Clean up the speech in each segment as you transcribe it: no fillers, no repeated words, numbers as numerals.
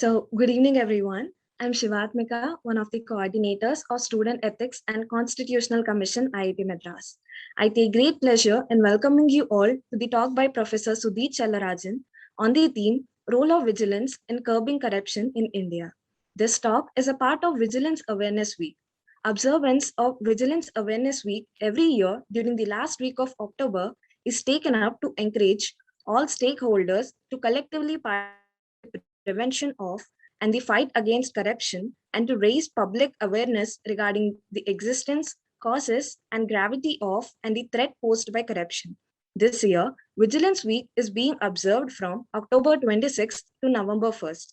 Good evening, everyone. I'm Shivatmika, one of the coordinators of Student Ethics and Constitutional Commission, IIT Madras. I take great pleasure in welcoming you all to the talk by Professor Sudhir Chell Rajan on the theme Role of Vigilance in Curbing Corruption in India. This talk is a part of Vigilance Awareness Week. Observance of Vigilance Awareness Week every year during the last week of October is taken up to encourage all stakeholders to collectively participate in the prevention of and the fight against corruption and to raise public awareness regarding the existence, causes, and gravity of and the threat posed by corruption. This year, Vigilance Week is being observed from October 26th to November 1st.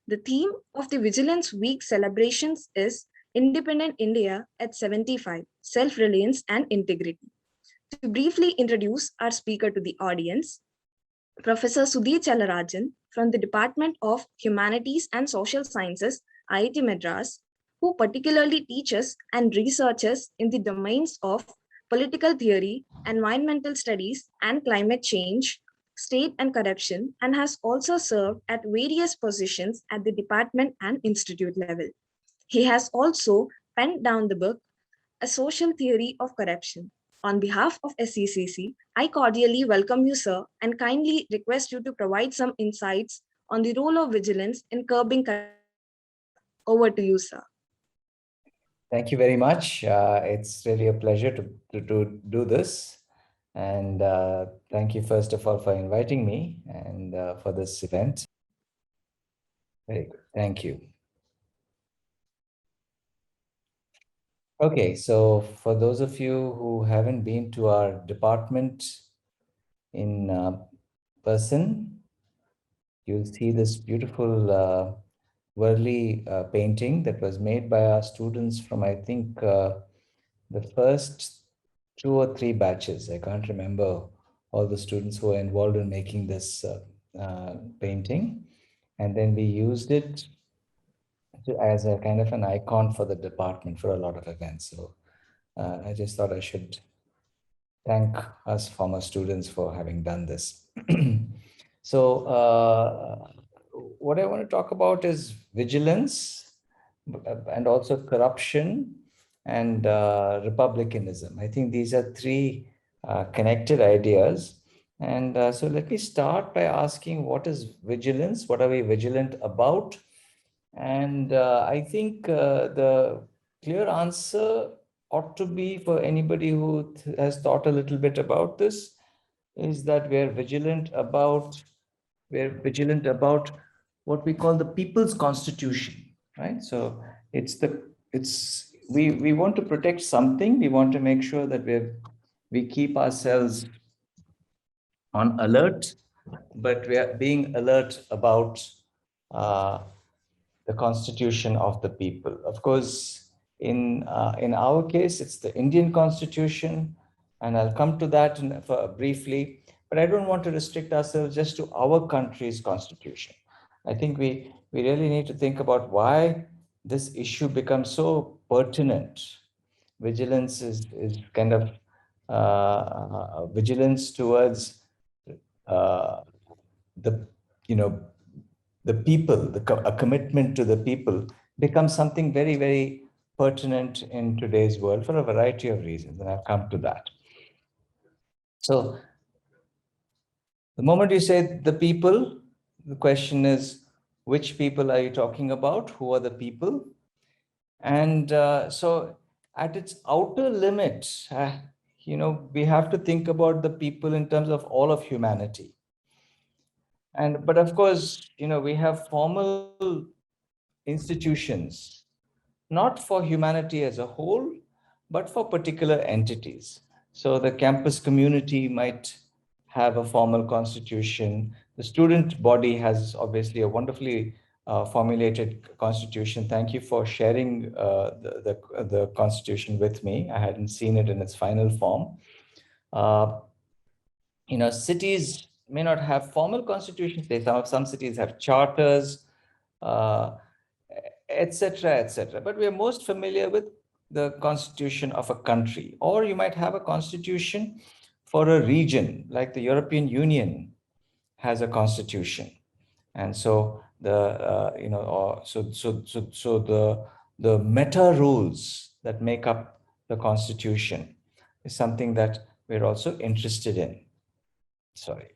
The theme of the Vigilance Week celebrations is Independent India at 75, Self-Reliance and Integrity. To briefly introduce our speaker to the audience, Professor Sudhir Chell Rajan from the Department of Humanities and Social Sciences, IIT Madras, who particularly teaches and researches in the domains of political theory, environmental studies, and climate change, state and corruption, and has also served at various positions at the department and institute level. He has also penned down the book, A Social Theory of Corruption. On behalf of SECC, I cordially welcome you, sir, and kindly request you to provide some insights on the role of vigilance in curbing corruption. Over to you, sir. Thank you very much. It's really a pleasure to do this. And thank you, first of all, for inviting me and for this event. Very good. Thank you. Okay, so for those of you who haven't been to our department in person, you'll see this beautiful Worley painting that was made by our students from, I think, the first 2 or 3 batches. I can't remember all the students who were involved in making this painting. And then we used it as a kind of an icon for the department for a lot of events. So I just thought I should thank us former students for having done this. So what I want to talk about is vigilance and also corruption and republicanism. I think these are 3 connected ideas. And so let me start by asking, what is vigilance? What are we vigilant about? And I think the clear answer ought to be, for anybody who has thought a little bit about this, is that we're vigilant about what we call the people's constitution, right? So we want to protect something. We want to make sure that we keep ourselves on alert, but we are being alert about the constitution of the people. Of course, in our case, it's the Indian Constitution, and I'll come to that briefly. But I don't want to restrict ourselves just to our country's constitution. I think we really need to think about why this issue becomes so pertinent. Vigilance is kind of vigilance towards the people, a commitment to the people becomes something very, very pertinent in today's world for a variety of reasons, and I've come to that. So the moment you say the people, the question is, which people are you talking about? Who are the people? And so at its outer limit, we have to think about the people in terms of all of humanity. But of course, we have formal institutions, not for humanity as a whole, but for particular entities. So the campus community might have a formal constitution. The student body has obviously a wonderfully formulated constitution. Thank you for sharing the constitution with me. I hadn't seen it in its final form. Cities may not have formal constitutions. Some cities have charters, etc., etc. But we are most familiar with the constitution of a country, or you might have a constitution for a region, like the European Union has a constitution. And so the meta rules that make up the Constitution is something that we're also interested in. Sorry.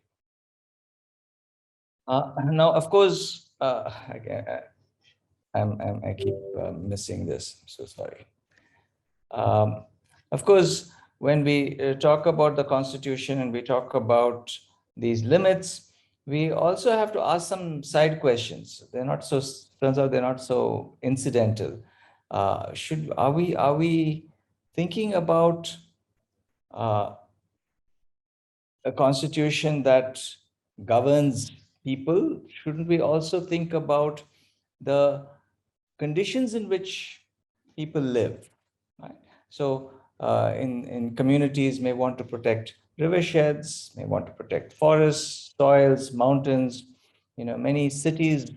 Now, of course, I keep missing this. I'm so sorry. Of course, when we talk about the Constitution and we talk about these limits, we also have to ask some side questions. They're not so, turns out they're not so incidental. Are we thinking about a constitution that governs people? Shouldn't we also think about the conditions in which people live? Right? So in communities may want to protect river sheds, may want to protect forests, soils, mountains. Many cities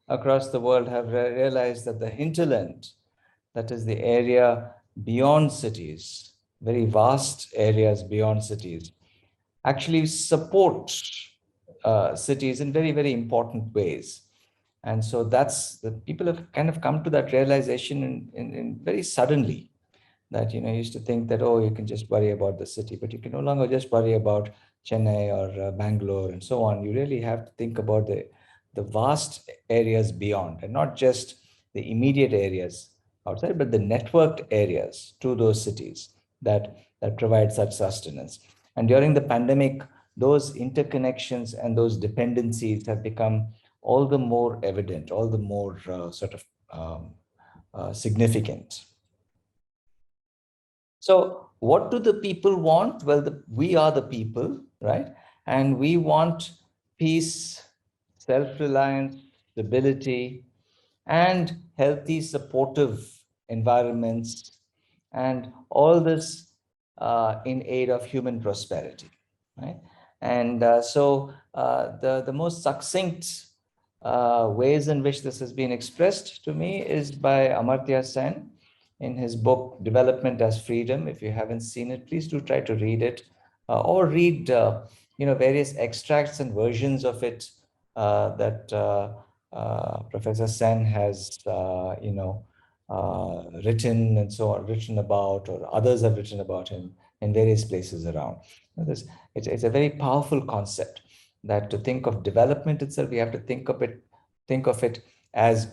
across the world have realized that the hinterland, that is the area beyond cities, very vast areas beyond cities, actually support cities in very, very important ways. And so that's the people have kind of come to that realization in very suddenly, that used to think that, oh, you can just worry about the city, but you can no longer just worry about Chennai or Bangalore and so on. You really have to think about the vast areas beyond, and not just the immediate areas outside, but the networked areas to those cities that provide such sustenance. And during the pandemic, those interconnections and those dependencies have become all the more evident, all the more significant. So what do the people want? Well, we are the people, right? And we want peace, self-reliance, stability, and healthy, supportive environments, and all this in aid of human prosperity, right? And the most succinct ways in which this has been expressed to me is by Amartya Sen in his book Development as Freedom. If you haven't seen it, please do try to read it, or read various extracts and versions of it that Professor Sen has written and so on, written about, or others have written about him in various places around. It's a very powerful concept, that to think of development itself, we have to think of it as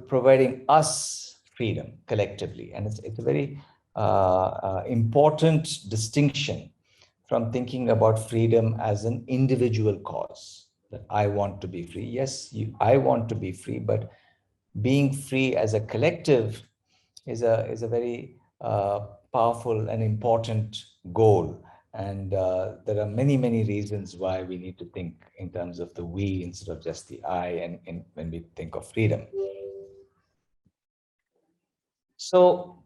providing us freedom collectively. And it's a very important distinction from thinking about freedom as an individual cause, that I want to be free. Yes, I want to be free, but being free as a collective is a very powerful and important goal. And there are many, many reasons why we need to think in terms of the we instead of just the I, and when we think of freedom. So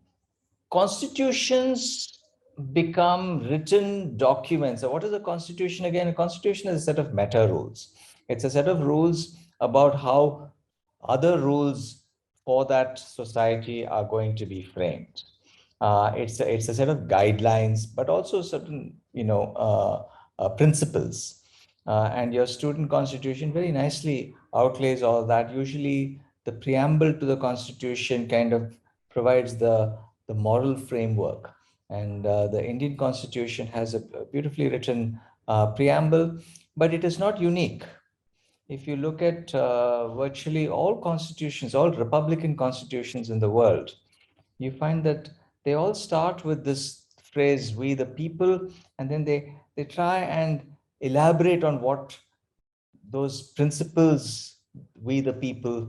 constitutions become written documents. So what is a constitution again? A constitution is a set of meta rules. It's a set of rules about how other rules for that society are going to be framed. It's a set of guidelines, but also certain principles. And your student constitution very nicely outlays all that. Usually the preamble to the constitution kind of provides the moral framework. And the Indian constitution has a beautifully written preamble, but it is not unique. If you look at virtually all constitutions, all republican constitutions in the world, you find that they all start with this phrase, we the people, and then they try and elaborate on what those principles we the people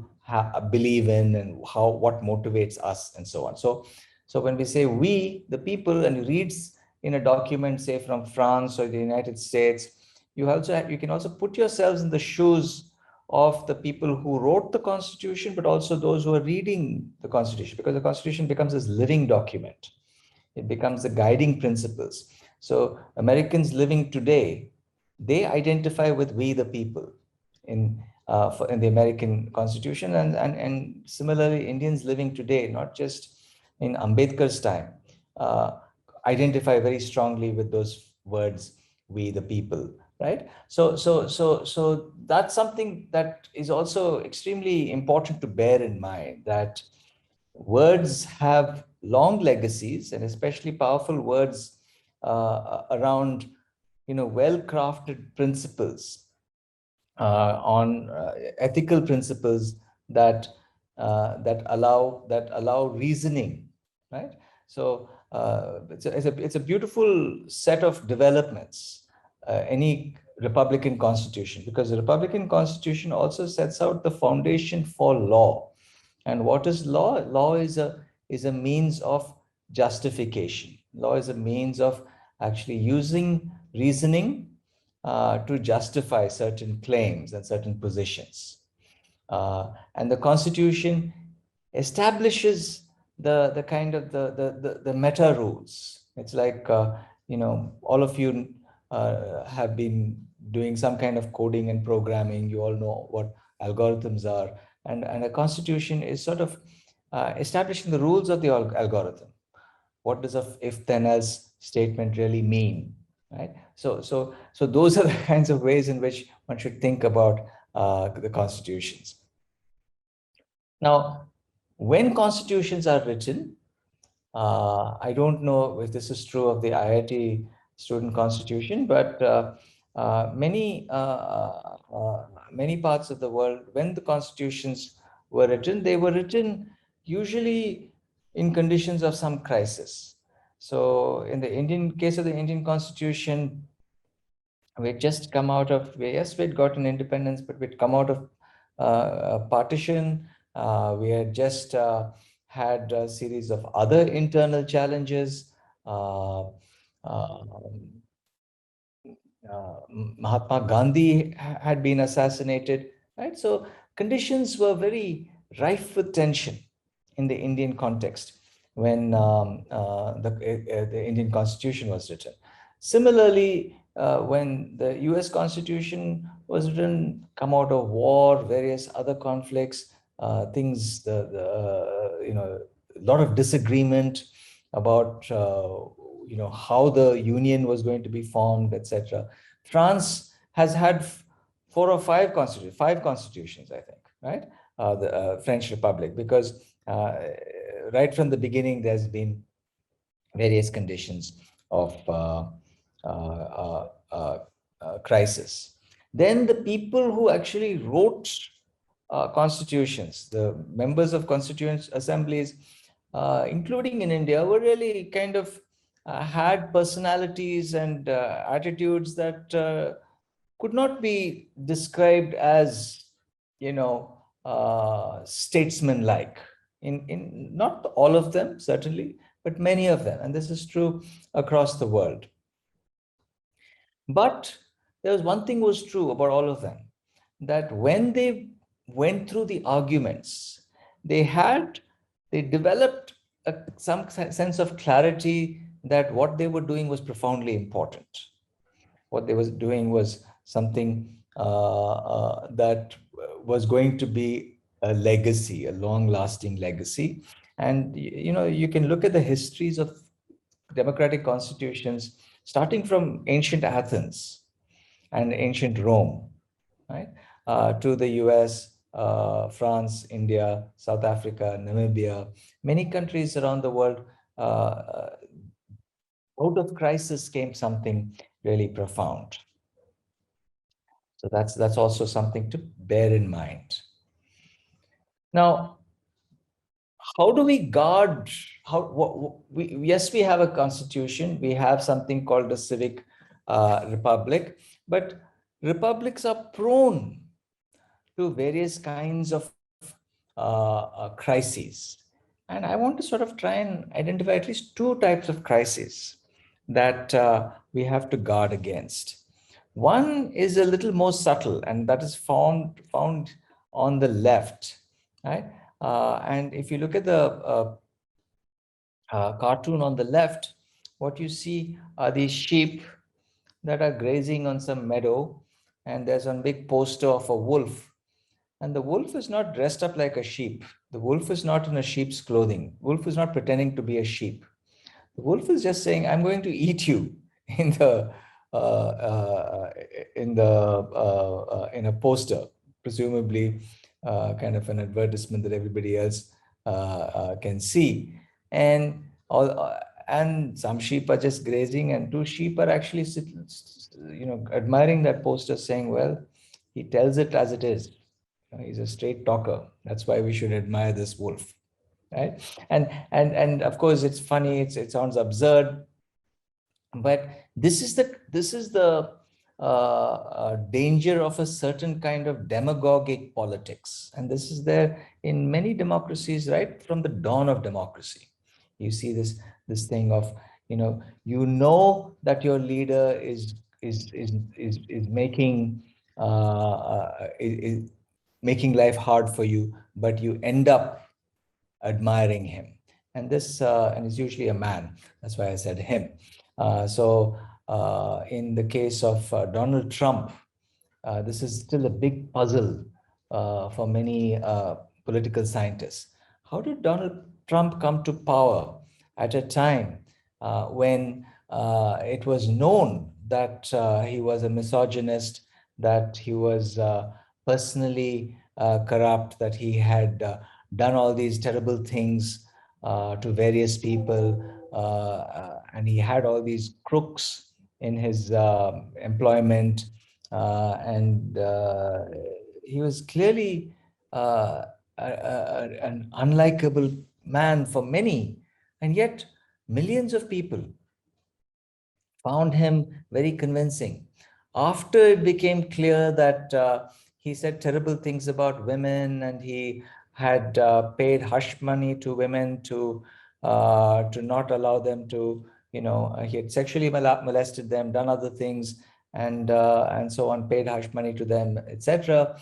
believe in, and what motivates us, and so on. So when we say we the people, and it reads in a document, say from France or the United States, you can also put yourselves in the shoes of the people who wrote the Constitution, but also those who are reading the Constitution, because the Constitution becomes this living document. It becomes the guiding principles. So Americans living today, they identify with we the people in the American Constitution, and similarly Indians living today, not just in Ambedkar's time, identify very strongly with those words, we the people. right? So that's something that is also extremely important to bear in mind, that words have long legacies, and especially powerful words around, well-crafted principles, on ethical principles that allow reasoning, right? So it's a beautiful set of developments, any Republican constitution, because the Republican constitution also sets out the foundation for law. And what is law? Law is a means of justification. Law is a means of actually using reasoning to justify certain claims and certain positions. And the Constitution establishes the kind of the meta rules. It's like, all of you have been doing some kind of coding and programming. You all know what algorithms are, and a constitution is sort of establishing the rules of the algorithm. What does a if then else statement really mean, right? So those are the kinds of ways in which one should think about the constitutions. Now, when constitutions are written, I don't know if this is true of the IIT student constitution, but many parts of the world, when the constitutions were written, they were written usually in conditions of some crisis. So in the Indian case of the Indian constitution, we'd just come out of, yes, we'd gotten independence, but we'd come out of partition. We had just had a series of other internal challenges. Mahatma Gandhi had been assassinated, right? So conditions were very rife with tension in the Indian context when the Indian Constitution was written. Similarly, when the US Constitution was written, come out of war, various other conflicts, things, a lot of disagreement about how the union was going to be formed, etc. France has had five constitutions, I think, right? The French Republic, because right from the beginning, there's been various conditions of crisis. Then the people who actually wrote constitutions, the members of constituent assemblies, including in India, were really kind of had personalities and attitudes that could not be described as, statesman-like. In not all of them, certainly, but many of them, and this is true across the world. But there was one thing was true about all of them, that when they went through the arguments, they developed some sense of clarity that what they were doing was profoundly important. What they was doing was something that was going to be a legacy, a long-lasting legacy. And you can look at the histories of democratic constitutions, starting from ancient Athens and ancient Rome, right, to the US, France, India, South Africa, Namibia, many countries around the world. Out of crisis came something really profound. So that's also something to bear in mind. Now, how do we guard? Yes, we have a constitution. We have something called a civic republic, but republics are prone to various kinds of crises. And I want to sort of try and identify at least two types of crises that we have to guard against. One is a little more subtle, and that is found on the left, right? And if you look at the cartoon on the left, what you see are these sheep that are grazing on some meadow, and there's one big poster of a wolf. And the wolf is not dressed up like a sheep. The wolf is not in a sheep's clothing. Wolf is not pretending to be a sheep. The wolf is just saying, I'm going to eat you in the in a poster, presumably kind of an advertisement that everybody else can see, and and some sheep are just grazing, and two sheep are actually admiring that poster, saying, well, he tells it as it is. He's a straight talker. That's why we should admire this wolf, right? And of course, it's funny. It sounds absurd, but this is the danger of a certain kind of demagogic politics, and this is there in many democracies right from the dawn of democracy. You see this thing of that your leader is making is making life hard for you, but you end up admiring him. And and it's usually a man. That's why I said him. In the case of Donald Trump, this is still a big puzzle for many political scientists. How did Donald Trump come to power at a time when it was known that he was a misogynist, that he was personally corrupt, that he had done all these terrible things to various people, and he had all these crooks in his employment, and he was clearly an unlikable man for many, and yet millions of people found him very convincing. After it became clear that he said terrible things about women, and he had paid hush money to women to not allow them to, he had sexually molested them, done other things, and so on, paid hush money to them, etc.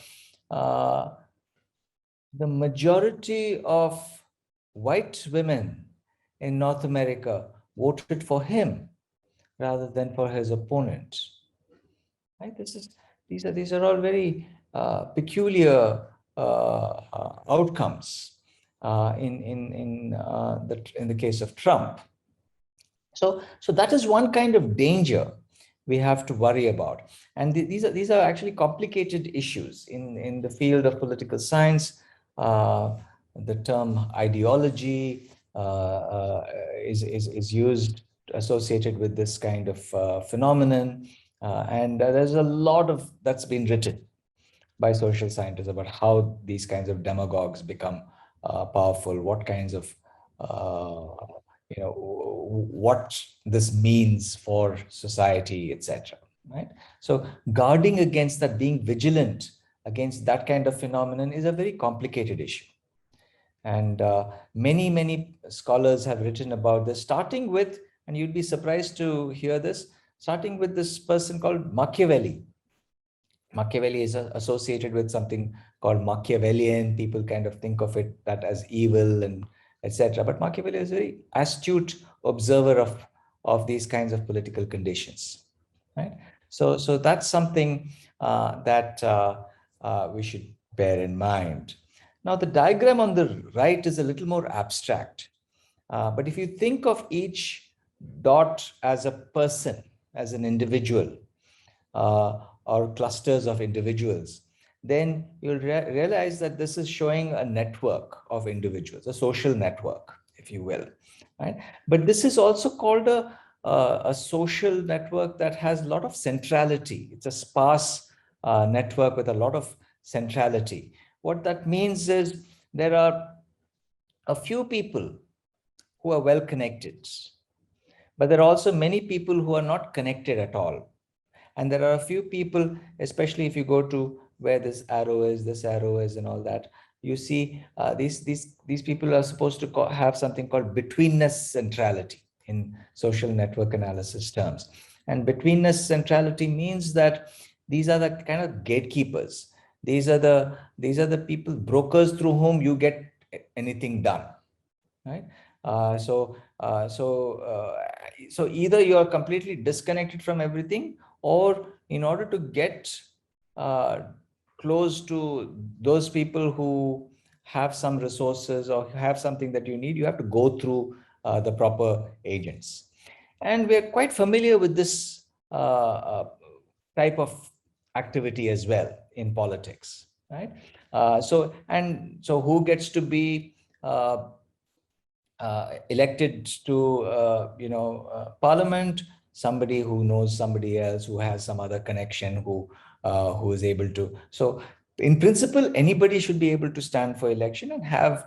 The majority of white women in North America voted for him rather than for his opponent. Right? These are all very peculiar outcomes in the case of Trump. So that is one kind of danger we have to worry about, and these are actually complicated issues in the field of political science. The term ideology is used associated with this kind of phenomenon, and there's a lot of that's been written by social scientists about how these kinds of demagogues become powerful, what kinds of what this means for society, etc. Right? So guarding against that, being vigilant against that kind of phenomenon is a very complicated issue. And many scholars have written about this, starting with, and you'd be surprised to hear this, starting with this person called Machiavelli. Machiavelli is associated with something called Machiavellian. People kind of think of it that as evil and etc. But Machiavelli is a very astute observer of these kinds of political conditions, right? So that's something that we should bear in mind. Now, the diagram on the right is a little more abstract, but if you think of each dot as a person, as an individual, or clusters of individuals, then you'll realize that this is showing a network of individuals, a social network, if you will, right? But this is also called a social network that has a lot of centrality. It's a sparse network with a lot of centrality. What that means is there are a few people who are well connected, but there are also many people who are not connected at all. And there are a few people, especially if you go to where this arrow is, and all that, you see these people are supposed to have something called betweenness centrality in social network analysis terms. And betweenness centrality means that these are the kind of gatekeepers. These are the people, brokers through whom you get anything done, right? So either you are completely disconnected from everything, or in order to get close to those people who have some resources or have something that you need, you have to go through the proper agents. And we're quite familiar with this type of activity as well in politics, right? So who gets to be elected to parliament? Somebody who knows somebody else, who has some other connection, who is able to. So in principle, anybody should be able to stand for election and have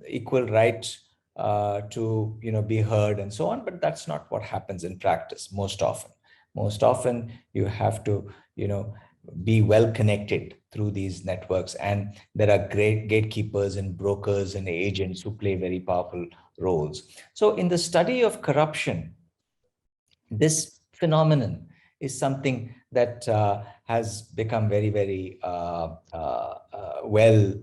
equal right to be heard and so on. But that's not what happens in practice most often. Most often you have to be well connected through these networks, and there are great gatekeepers and brokers and agents who play very powerful roles. So in the study of corruption, this phenomenon is something that has become very, very well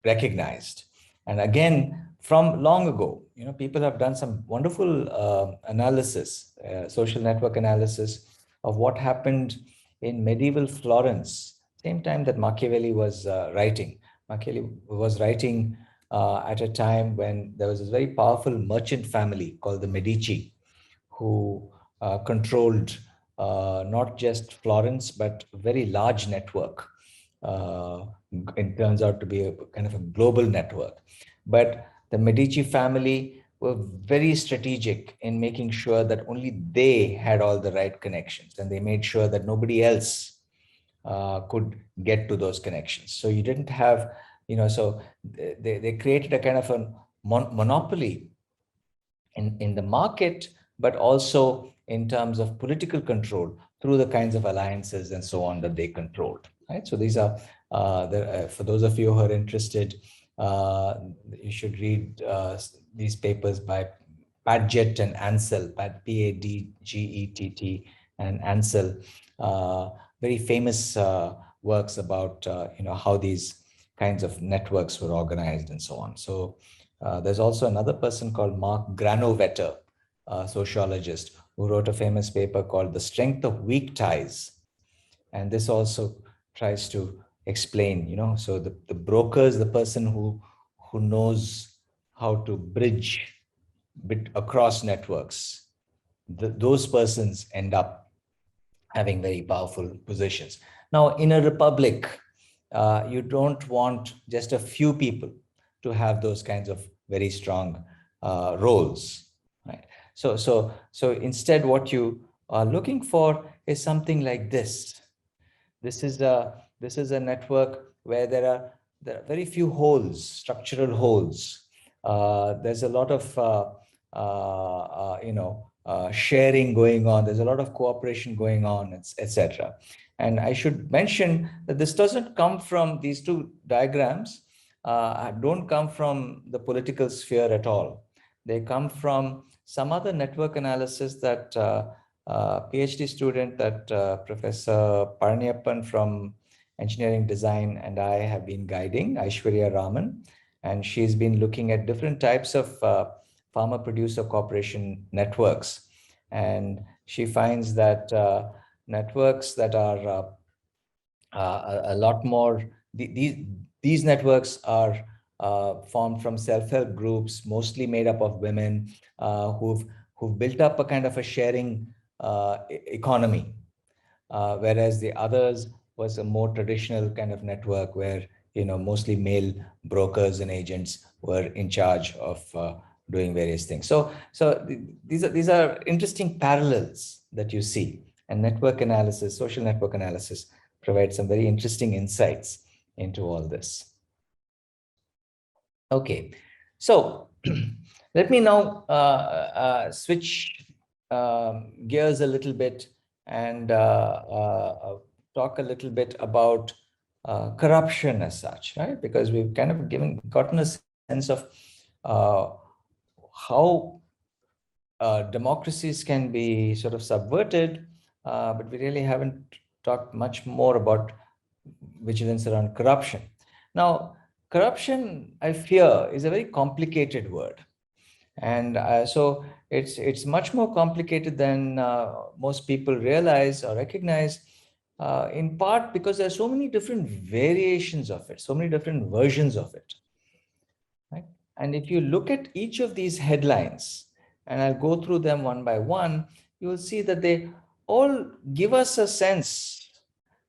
recognized. And again, from long ago, people have done some wonderful analysis, social network analysis of what happened in medieval Florence, same time that Machiavelli was writing. Machiavelli was writing at a time when there was a very powerful merchant family called the Medici, who controlled not just Florence, but a very large network. It turns out to be a kind of a global network. But the Medici family were very strategic in making sure that only they had all the right connections, and they made sure that nobody else could get to those connections. So you didn't have, so they created a kind of a monopoly in the market, but also in terms of political control through the kinds of alliances and so on that they controlled. Right. So these are, for those of you who are interested, you should read these papers by Padgett and Ansel, Padgett and Ansel, very famous works about how these kinds of networks were organized and so on. So there's also another person called Mark Granovetter, a sociologist, who wrote a famous paper called The Strength of Weak Ties. And this also tries to explain, so the broker is the person who knows how to bridge across networks. Those persons end up having very powerful positions. Now, in a republic, you don't want just a few people to have those kinds of very strong roles, right? So instead, what you are looking for is something like this. This is a network where there are very few holes, structural holes. There's a lot of sharing going on. There's a lot of cooperation going on, etc. And I should mention that this doesn't come from, these two diagrams don't come from the political sphere at all. They come from some other network analysis that PhD student that Professor Parniyappan from Engineering Design and I have been guiding, Aishwarya Raman, and she's been looking at different types of farmer-producer cooperation networks. And she finds that networks that are a lot more, these networks are formed from self-help groups, mostly made up of women who've built up a kind of a sharing economy, whereas the others was a more traditional kind of network where mostly male brokers and agents were in charge of doing various things. So these are interesting parallels that you see, and network analysis, social network analysis, provides some very interesting insights into all this. Okay, so let me now switch gears a little bit and talk a little bit about corruption as such, right? Because we've kind of gotten a sense of how democracies can be sort of subverted, but we really haven't talked much more about vigilance around corruption. Now, corruption, I fear, is a very complicated word. And so it's much more complicated than most people realize or recognize, in part because there are so many different variations of it, so many different versions of it. Right? And if you look at each of these headlines, and I'll go through them one by one, you will see that they all give us a sense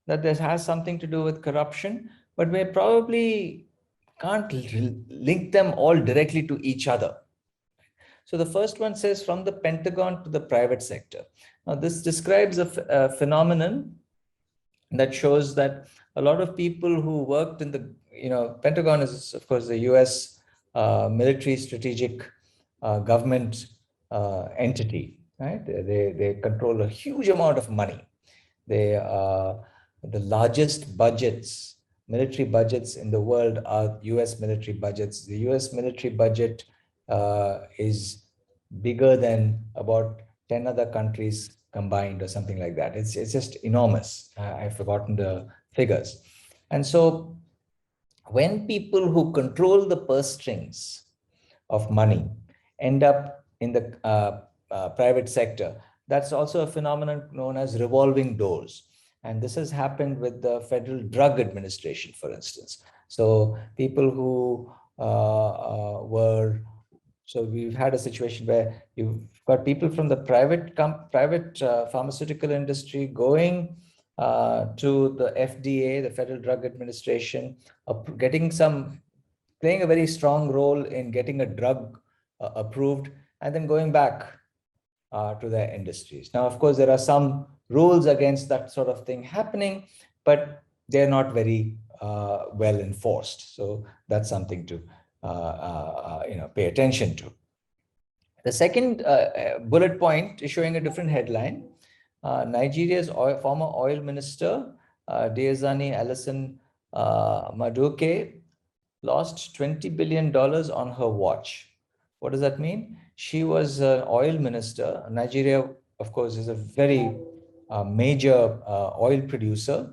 that this has something to do with corruption, but we probably can't link them all directly to each other. So the first one says from the Pentagon to the private sector. Now, this describes a phenomenon that shows that a lot of people who worked in the, Pentagon is, of course, the US military strategic government entity, right? They control a huge amount of money. They are the largest budgets, military budgets in the world are US military budgets. The US military budget is bigger than about 10 other countries combined or something like that. It's just enormous. I've forgotten the figures. And so when people who control the purse strings of money end up in the private sector, that's also a phenomenon known as revolving doors. And this has happened with the Federal Drug Administration, for instance. So people who so we've had a situation where you've got people from the private pharmaceutical industry going to the FDA, the Federal Drug Administration, playing a very strong role in getting a drug approved, and then going back to their industries. Now, of course, there are some rules against that sort of thing happening, but they're not very well enforced. So that's something to pay attention to. The second bullet point is showing a different headline. Nigeria's former oil minister, Diezani Alison Madueke, lost $20 billion on her watch. What does that mean? She was an oil minister. Nigeria, of course, is a very major oil producer.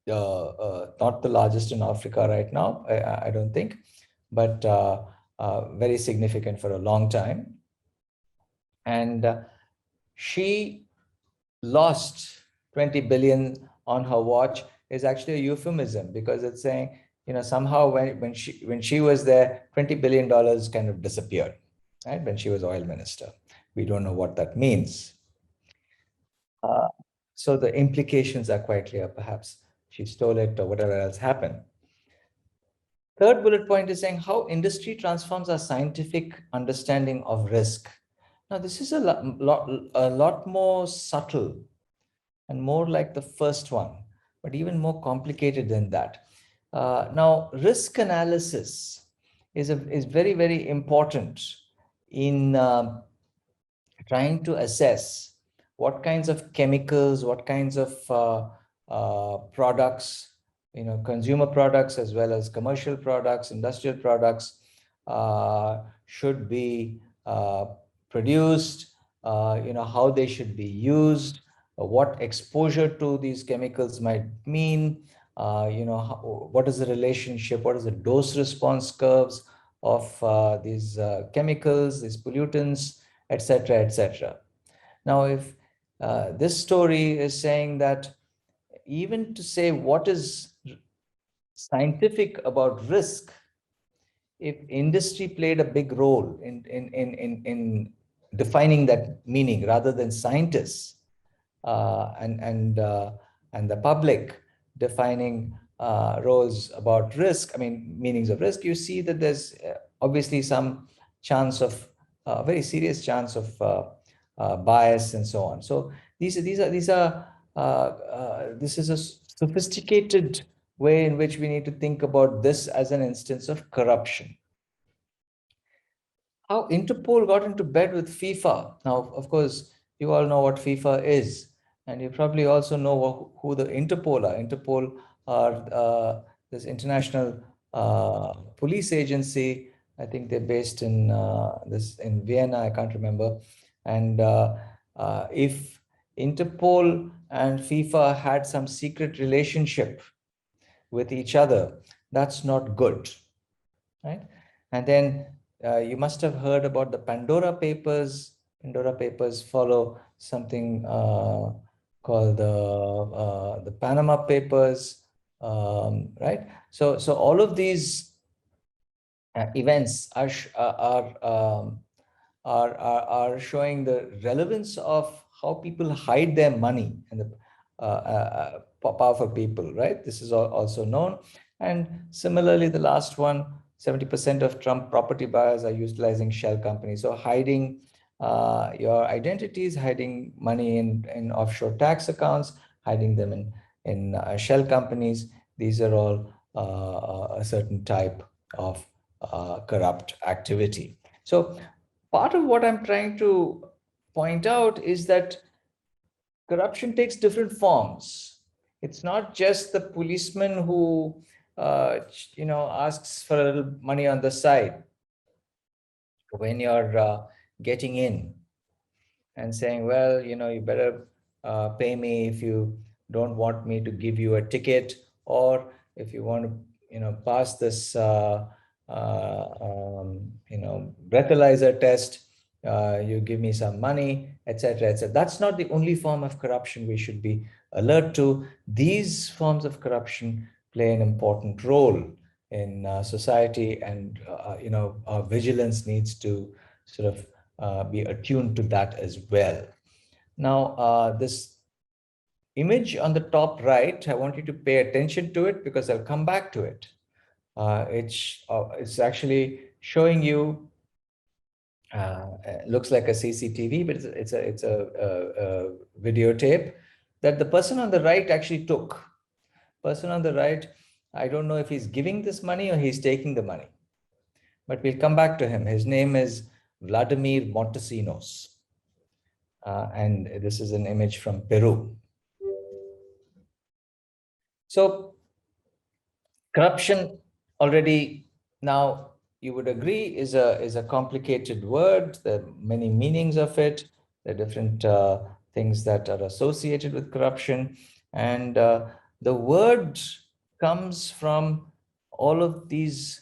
Not the largest in Africa right now, I don't think, but very significant for a long time. And she lost 20 billion on her watch is actually a euphemism, because it's saying, somehow when she was there, $20 billion kind of disappeared, right? When she was oil minister. We don't know what that means. So the implications are quite clear. Perhaps she stole it or whatever else happened. Third bullet point is saying how industry transforms our scientific understanding of risk. Now, this is a lot more subtle and more like the first one, but even more complicated than that. Now, risk analysis is very, very important in trying to assess what kinds of chemicals, what kinds of products, consumer products as well as commercial products, industrial products should be produced, how they should be used, what exposure to these chemicals might mean, what is the relationship, what is the dose response curves of these chemicals, these pollutants, etc., etc. Now, if this story is saying that even to say what is scientific about risk, if industry played a big role in defining that meaning rather than scientists and the public defining roles about risk, meanings of risk, you see that there's obviously some chance of very serious chance of bias and so on. So this is a sophisticated way in which we need to think about this as an instance of corruption. How Interpol got into bed with FIFA. Now, of course, you all know what FIFA is, and you probably also know who the Interpol are. Interpol are this international police agency. I think they're based in Vienna. I can't remember. And if Interpol and FIFA had some secret relationship with each other, that's not good, right? And then you must have heard about the Pandora Papers. Pandora Papers follow something called the Panama Papers, right? So all of these events are are showing the relevance of how people hide their money and the powerful people, right? This is also known. And similarly, the last one, 70% of Trump property buyers are utilizing shell companies. So hiding your identities, hiding money in offshore tax accounts, hiding them in shell companies. These are all a certain type of corrupt activity. So part of what I'm trying to point out is that corruption takes different forms. It's not just the policeman who asks for a little money on the side when you're getting in and saying, well, you better pay me if you don't want me to give you a ticket, or if you want to, pass this, breathalyzer test, you give me some money, etc., etc. That's not the only form of corruption we should be alert to. These forms of corruption play an important role in society, and our vigilance needs to sort of be attuned to that as well. Now, this image on the top right, I want you to pay attention to it because I'll come back to it. It's actually showing you, looks like a CCTV, but it's a videotape that the person on the right actually took. Person on the right, I don't know if he's giving this money or he's taking the money, but we'll come back to him. His name is Vladimir Montesinos. And this is an image from Peru. So corruption already, now you would agree, is a complicated word. There are many meanings of it. There are different things that are associated with corruption. And the word comes from all of these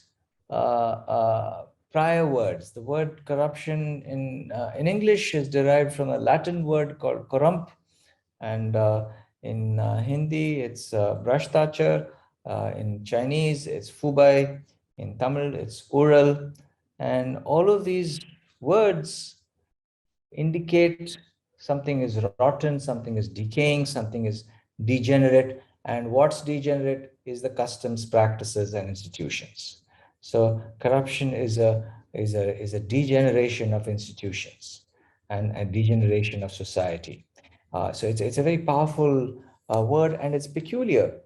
prior words. The word corruption in English is derived from a Latin word called corrump, and in Hindi it's Brashtachar, in Chinese it's Fubai, in Tamil it's Ural, and all of these words indicate something is rotten, something is decaying, something is degenerate, and what's degenerate is the customs, practices, and institutions. So corruption is a degeneration of institutions and a degeneration of society. So it's a very powerful word, and it's peculiar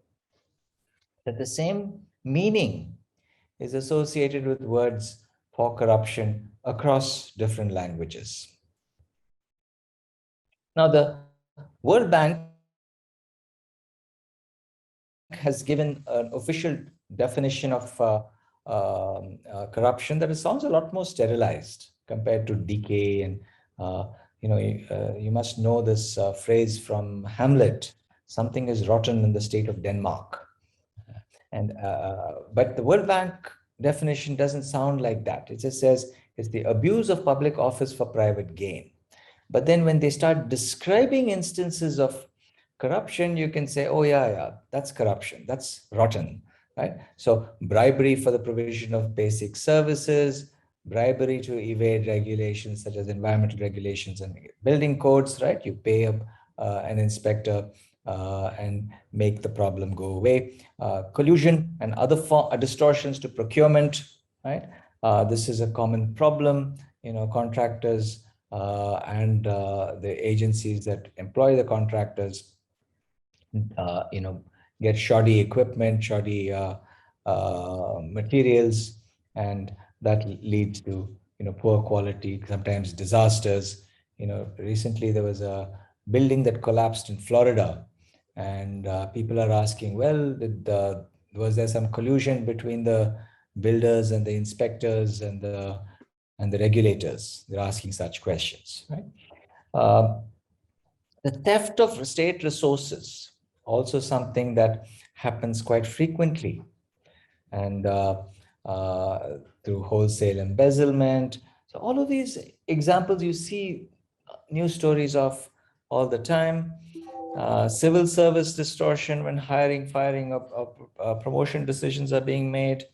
that the same meaning is associated with words for corruption across different languages. Now, the World Bank has given an official definition of corruption that it sounds a lot more sterilized compared to decay. And you must know this phrase from Hamlet: "Something is rotten in the state of Denmark." And but the World Bank definition doesn't sound like that. It just says it's the abuse of public office for private gain. But then when they start describing instances of corruption, you can say, oh, yeah, that's corruption. That's rotten, right? So bribery for the provision of basic services, bribery to evade regulations such as environmental regulations and building codes, right? You pay an inspector and make the problem go away. Collusion and other distortions to procurement, right? This is a common problem. Contractors and the agencies that employ the contractors, get shoddy equipment, shoddy materials, and that leads to poor quality, sometimes disasters. Recently there was a building that collapsed in Florida, and people are asking, well, was there some collusion between the builders and the inspectors and the regulators? They're asking such questions, right? The theft of state resources, also something that happens quite frequently, and through wholesale embezzlement. So all of these examples you see news stories of all the time. Civil service distortion when hiring, firing, promotion decisions are being made.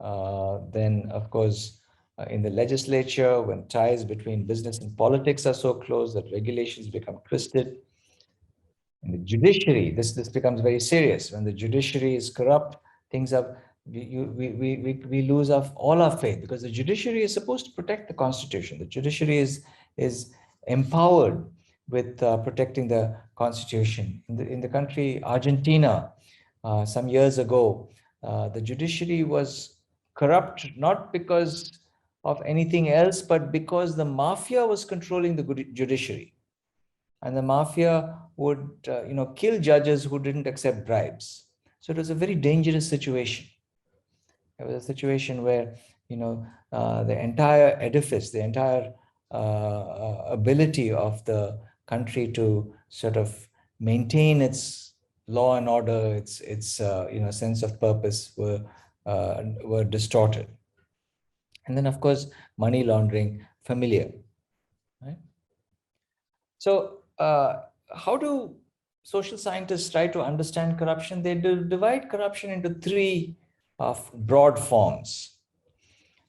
Then, of course, in the legislature, when ties between business and politics are so close that regulations become twisted. In the judiciary, this becomes very serious. When the judiciary is corrupt, things are we lose all our faith, because the judiciary is supposed to protect the constitution. The judiciary is empowered with protecting the constitution. In the country Argentina, some years ago, the judiciary was corrupt not because of anything else, but because the mafia was controlling the judiciary, and the mafia would kill judges who didn't accept bribes. So it was a very dangerous situation. It was a situation where the entire edifice, the entire ability of the country to sort of maintain its law and order, its sense of purpose were distorted. And then, of course, money laundering, familiar, right? So, how do social scientists try to understand corruption? They divide corruption into three broad forms.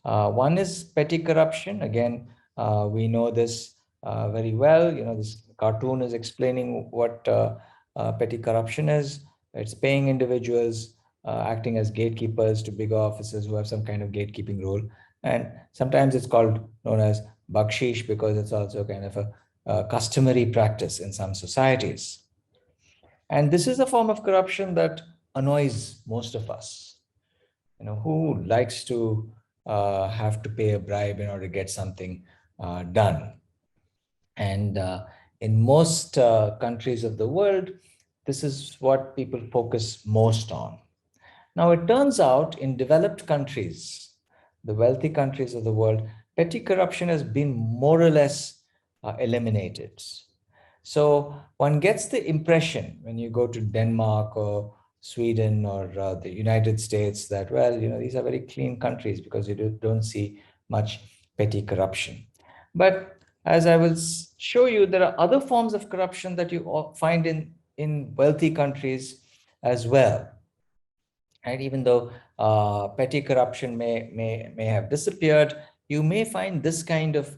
One is petty corruption. Again, we know this very well. This cartoon is explaining what petty corruption is. It's paying individuals, acting as gatekeepers to bigger officers who have some kind of gatekeeping role. And sometimes it's known as bakshish, because it's also kind of a customary practice in some societies. And this is a form of corruption that annoys most of us. Who likes to have to pay a bribe in order to get something done? And in most countries of the world, this is what people focus most on. Now, it turns out in developed countries, the wealthy countries of the world, petty corruption has been more or less eliminated. So one gets the impression when you go to Denmark or Sweden or the United States that, well, these are very clean countries because you don't see much petty corruption. But as I will show you, there are other forms of corruption that you find in wealthy countries as well. And even though petty corruption may have disappeared, you may find this kind of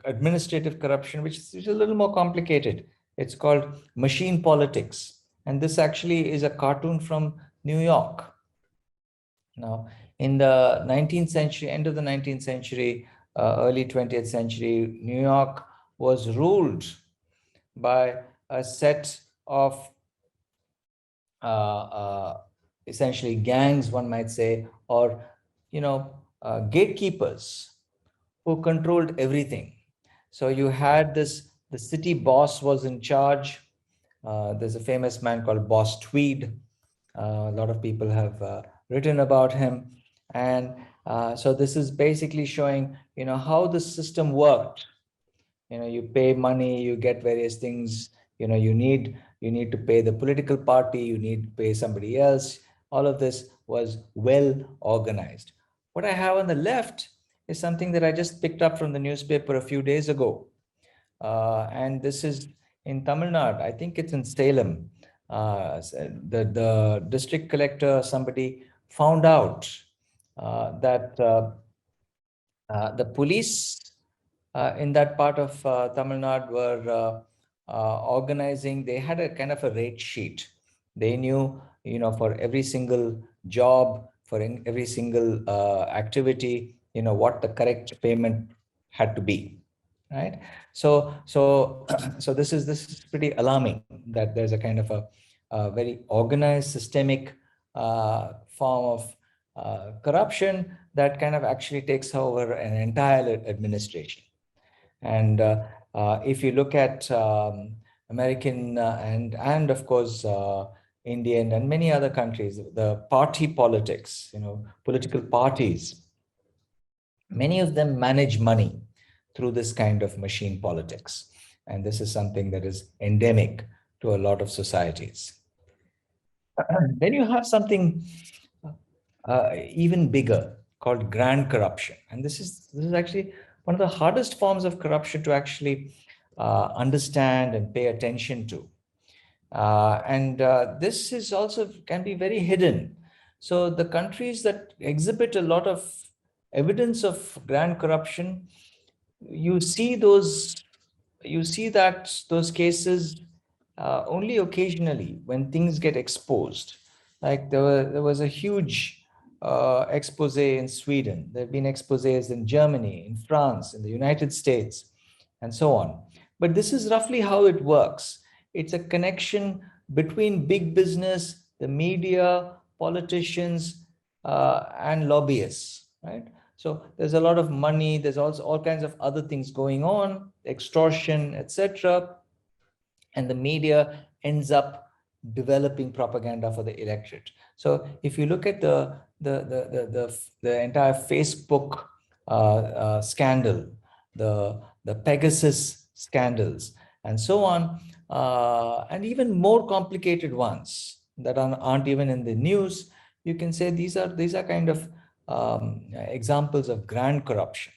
administrative corruption, which is a little more complicated. It's called machine politics. And this actually is a cartoon from New York. Now, in the 19th century, end of the 19th century, early 20th century, New York was ruled by a set of essentially gangs, one might say, or gatekeepers who controlled everything. So you had the city boss was in charge. There's a famous man called Boss Tweed. A lot of people have written about him. And so this is basically showing, how the system worked. You pay money, you get various things, you need to pay the political party, you need to pay somebody else. All of this was well organized. What I have on the left is something that I just picked up from the newspaper a few days ago. And this is in Tamil Nadu. I think it's in Salem. The district collector, somebody found out that the police in that part of Tamil Nadu were organizing. They had a kind of a rate sheet. They knew, for every single job, for every single activity, what the correct payment had to be, right? So this is pretty alarming that there's a kind of a very organized, systemic form of corruption that kind of actually takes over an entire administration. And if you look at American and of course Indian and many other countries, the party politics, political parties, many of them manage money through this kind of machine politics. And this is something that is endemic to a lot of societies. Then you have something even bigger called grand corruption. And this is actually one of the hardest forms of corruption to actually understand and pay attention to. And this is also can be very hidden. So the countries that exhibit a lot of evidence of grand corruption, you see those, you see that those cases only occasionally when things get exposed. Like there was a huge expose in Sweden. There have been exposés in Germany, in France, in the United States, and so on. But this is roughly how it works. It's a connection between big business, the media, politicians, and lobbyists, right? So there's a lot of money. There's also all kinds of other things going on, extortion, etc. And the media ends up developing propaganda for the electorate. So if you look at the entire Facebook scandal, the Pegasus scandals, and so on, and even more complicated ones that aren't even in the news, you can say these are kind of examples of grand corruption.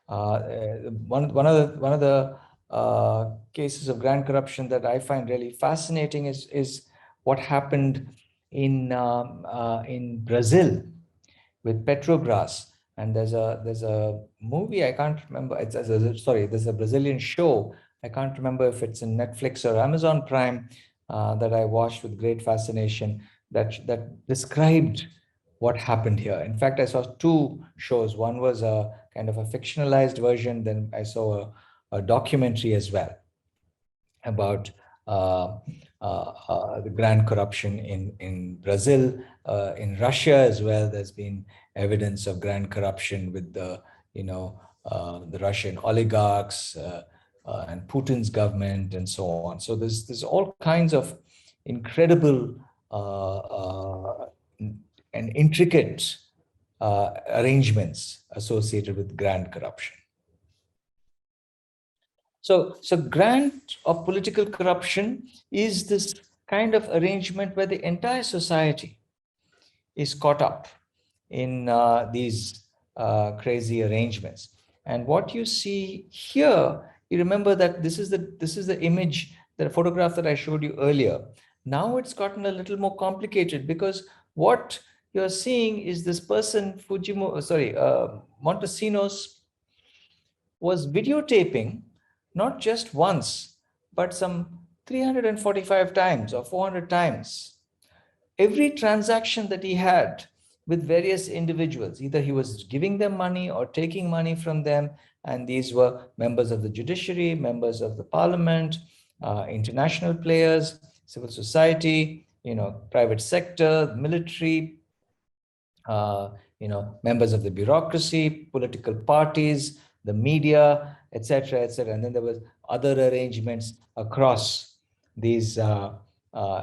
One of the cases of grand corruption that I find really fascinating is what happened in Brazil with Petrobras. And there's a movie, I can't remember. Sorry, there's a Brazilian show. I can't remember if it's in Netflix or Amazon Prime that I watched with great fascination that described what happened here. In fact, I saw two shows. One was a kind of a fictionalized version. Then I saw a documentary as well about the grand corruption in Brazil, in Russia as well. There's been evidence of grand corruption with the Russian oligarchs and Putin's government and so on. So there's all kinds of incredible and intricate arrangements associated with grand corruption. So grand or political corruption is this kind of arrangement where the entire society is caught up in these crazy arrangements. And what you see here, you remember that this is the image, the photograph that I showed you earlier. Now it's gotten a little more complicated because what you're seeing is this person, Montesinos, was videotaping not just once, but some 345 times or 400 times. Every transaction that he had with various individuals, either he was giving them money or taking money from them, and these were members of the judiciary, members of the parliament, international players, civil society, private sector, military, members of the bureaucracy, political parties, the media, etc., etc. And then there was other arrangements across these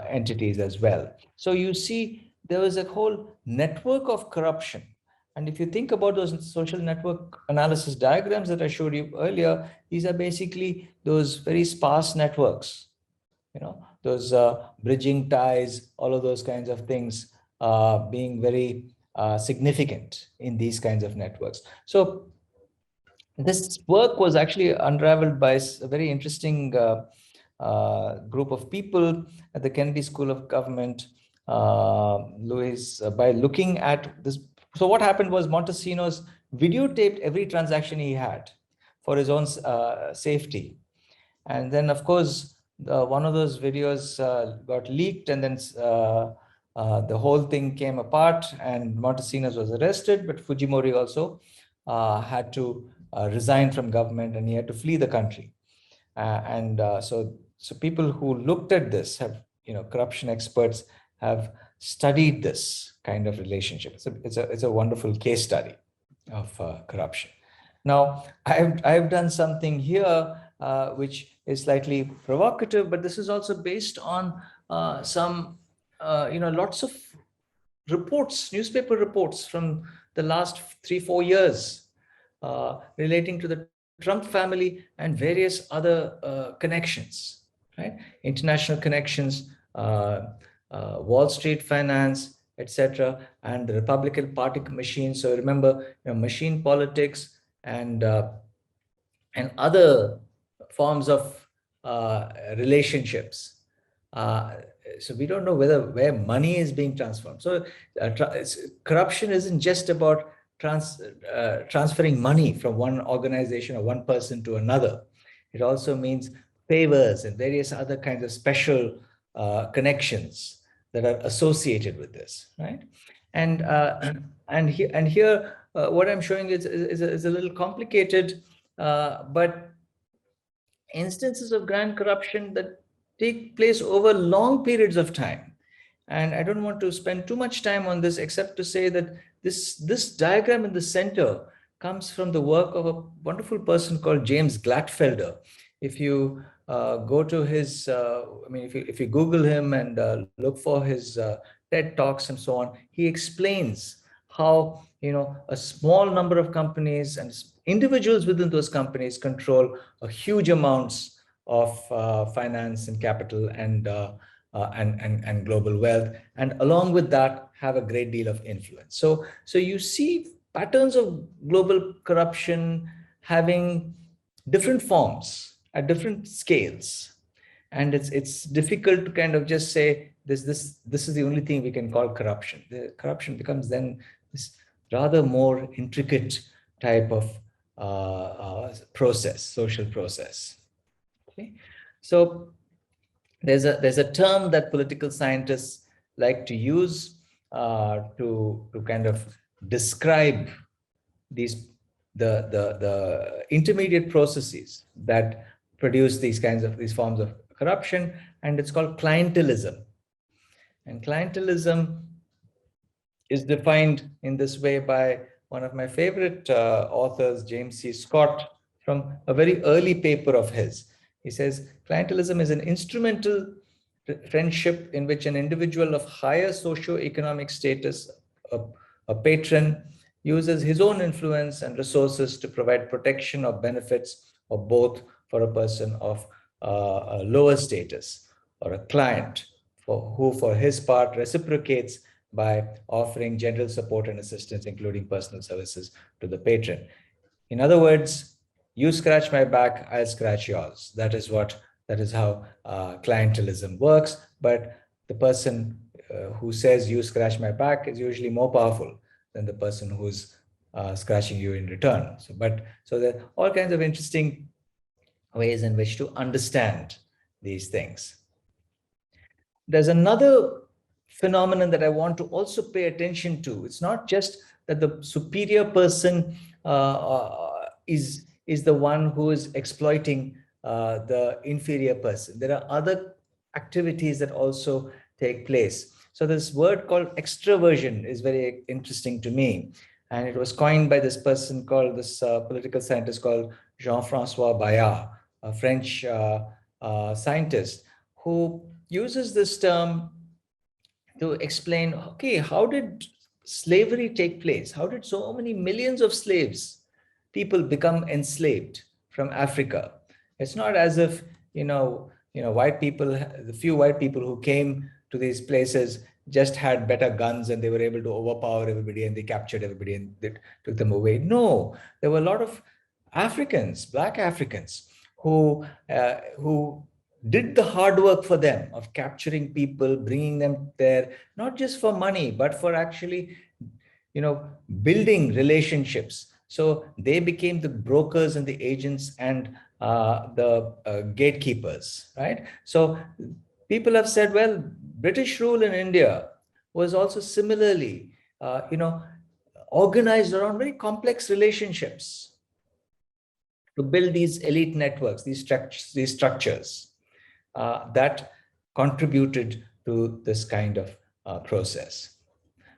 entities as well. So you see, there was a whole network of corruption. And if you think about those social network analysis diagrams that I showed you earlier, these are basically those very sparse networks, those bridging ties, all of those kinds of things being very significant in these kinds of networks. So this work was actually unraveled by a very interesting group of people at the Kennedy School of Government, by looking at this. So what happened was Montesinos videotaped every transaction he had for his own safety. And then, of course, one of those videos got leaked, and then the whole thing came apart, and Montesinos was arrested, but Fujimori also had to resign from government, and he had to flee the country. So people who looked at this have, corruption experts have studied this kind of relationship. It's a wonderful case study of corruption. Now, I've done something here which is slightly provocative, but this is also based on some lots of reports, newspaper reports from the last 3-4 years relating to the Trump family and various other connections, right? International connections, Wall Street finance, etc., and the Republican Party machine. So remember, machine politics and other forms of relationships. So we don't know where money is being transformed. So corruption isn't just about transferring money from one organization or one person to another. It also means favors and various other kinds of special connections that are associated with this, right? And here, what I'm showing is a little complicated, but instances of grand corruption that take place over long periods of time. And I don't want to spend too much time on this, except to say that this diagram in the center comes from the work of a wonderful person called James Glatfelder. If you go to his, if you Google him and look for his TED Talks and so on, he explains how, a small number of companies and individuals within those companies control a huge amounts of finance and capital and global wealth, and along with that have a great deal of influence. So you see patterns of global corruption having different forms at different scales, and it's difficult to kind of just say this is the only thing we can call corruption. The corruption becomes then this rather more intricate type of social process. Okay, so there's a term that political scientists like to use to kind of describe these the intermediate processes that produce these forms of corruption, and it's called clientelism. And clientelism is defined in this way by one of my favorite authors, James C. Scott, from a very early paper of his. He says, clientelism is an instrumental friendship in which an individual of higher socio-economic status, a patron, uses his own influence and resources to provide protection or benefits or both for a person of a lower status, or a client who for his part reciprocates by offering general support and assistance, including personal services, to the patron. In other words, you scratch my back, I'll scratch yours. That is how clientelism works. But the person who says you scratch my back is usually more powerful than the person who's scratching you in return. So there are all kinds of interesting ways in which to understand these things. There's another phenomenon that I want to also pay attention to. It's not just that the superior person is the one who is exploiting the inferior person. There are other activities that also take place. So this word called extraversion is very interesting to me. And it was coined by this person called, this political scientist called Jean-François Bayard, a French scientist, who uses this term to explain, okay, how did slavery take place? How did so many millions of people become enslaved from Africa? It's not as if, white people, the few white people who came to these places just had better guns and they were able to overpower everybody and they captured everybody and they took them away. No, there were a lot of Africans, Black Africans, who did the hard work for them of capturing people, bringing them there, not just for money, but for actually, building relationships. So they became the brokers and the agents and the gatekeepers, right? So people have said, well, British rule in India was also similarly, organized around very complex relationships to build these elite networks, these structures that contributed to this kind of process.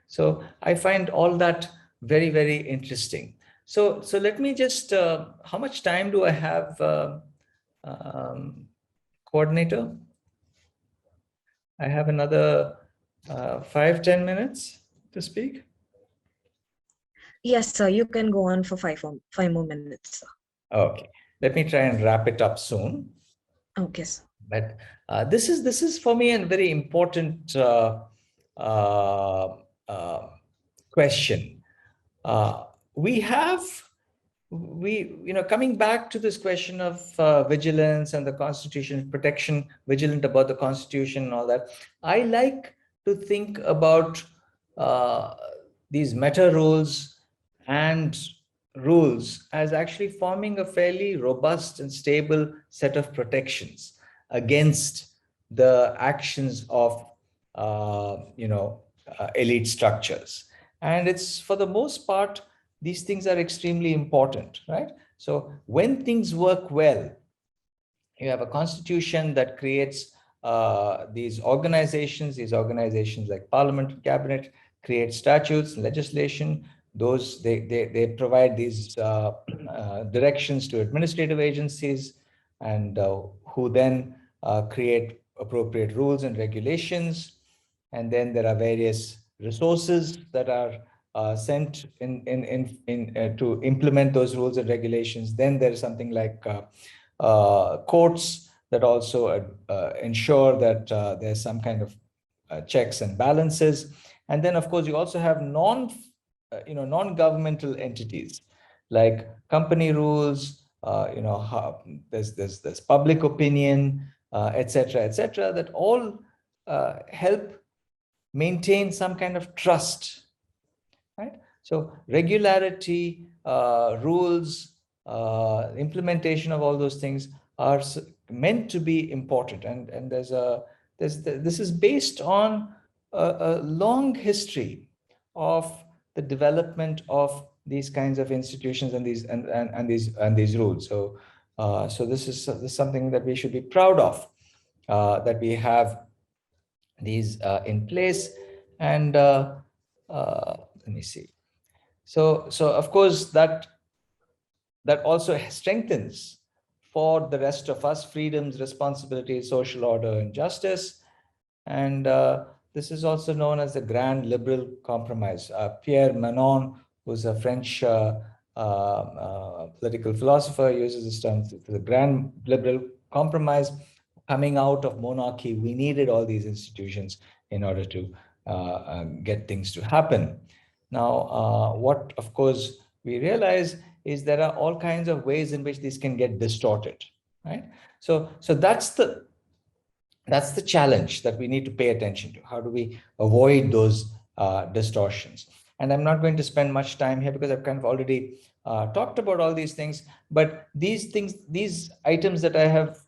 So I find all that very, very interesting. So let me just, how much time do I have, coordinator? I have another 5-10 minutes to speak. Yes, sir. You can go on for five more minutes, sir. Okay. Let me try and wrap it up soon. Okay, sir. But this is for me a very important question. Coming back to this question of vigilance and the Constitution, protection, vigilant about the Constitution and all that, I like to think about these meta roles and rules as actually forming a fairly robust and stable set of protections against the actions of elite structures. And it's, for the most part, these things are extremely important, right? So when things work well, you have a constitution that creates these organizations like parliament and cabinet create statutes and legislation. Those they provide these directions to administrative agencies, and who then create appropriate rules and regulations. And then there are various resources that are sent in to implement those rules and regulations. Then there's something like courts that also ensure that there's some kind of checks and balances. And then, of course, you also have non-governmental entities like company rules. There's public opinion, etc., etc., that all help maintain some kind of trust, right? So regularity, rules, implementation of all those things are meant to be important. And this is based on a long history of the development of these kinds of institutions and these rules. So this is something that we should be proud of, that we have these in place. And let me see. So of course that also strengthens for the rest of us freedoms, responsibilities, social order, and justice. And this is also known as the Grand Liberal Compromise. Pierre Manon, who's a French political philosopher, uses this term, the Grand Liberal Compromise. Coming out of monarchy, we needed all these institutions in order to get things to happen. Now, what, of course, we realize is there are all kinds of ways in which these can get distorted, right? So that's the challenge that we need to pay attention to. How do we avoid those distortions? And I'm not going to spend much time here because I've kind of already talked about all these things. But these items that I have,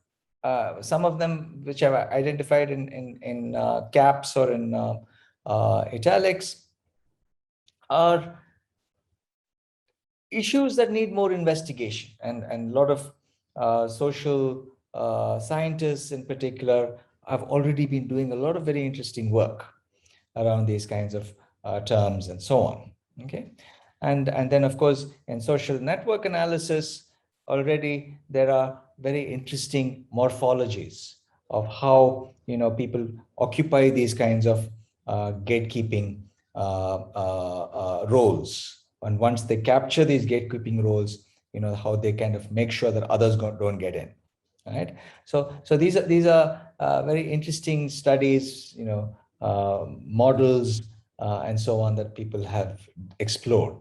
some of them which I've identified in caps or in italics, are issues that need more investigation, and a lot of social scientists in particular have already been doing a lot of very interesting work around these kinds of terms and so on. Okay, and then of course in social network analysis already there are very interesting morphologies of how people occupy these kinds of gatekeeping roles. And once they capture these gatekeeping roles, how they kind of make sure that others don't get in. Right. So these are very interesting studies, models, and so on, that people have explored.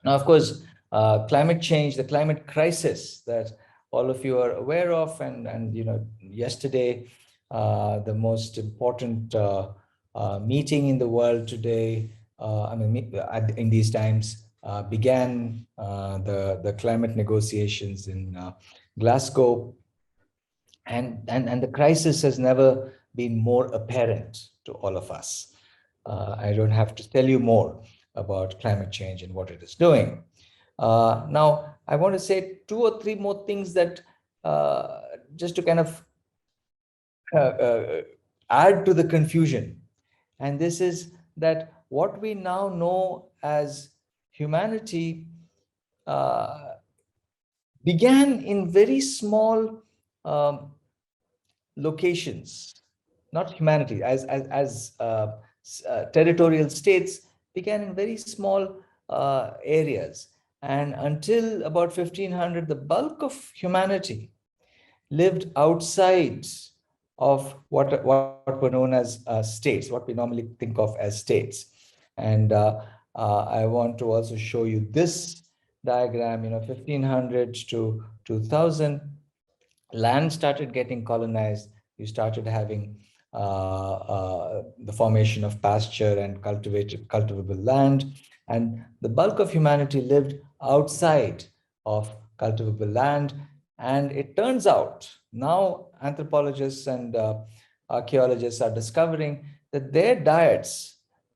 Now, of course, climate change, the climate crisis that all of you are aware of, and yesterday, the most important meeting in the world today, in these times, began the climate negotiations in Glasgow, and the crisis has never been more apparent to all of us. I don't have to tell you more about climate change and what it is doing. Now, I want to say 2 or 3 more things that just to kind of add to the confusion. And this is that what we now know as humanity began in very small locations. Not humanity, as territorial states began in very small areas. And until about 1500, the bulk of humanity lived outside of what were known as states, what we normally think of as states. And I want to also show you this diagram. 1500 to 2000, land started getting colonized. You started having the formation of pasture and cultivable land. And the bulk of humanity lived outside of cultivable land. And it turns out now anthropologists and archaeologists are discovering that their diets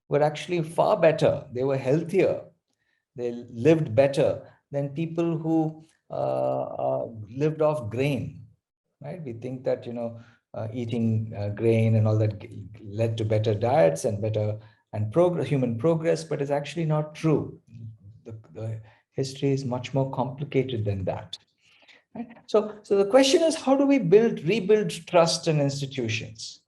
were actually far better. They were healthier. They lived better than people who lived off grain, right? We think that, eating grain and all that led to better diets and better and human progress, but it's actually not true. The history is much more complicated than that. Right? So the question is, how do we rebuild trust in institutions?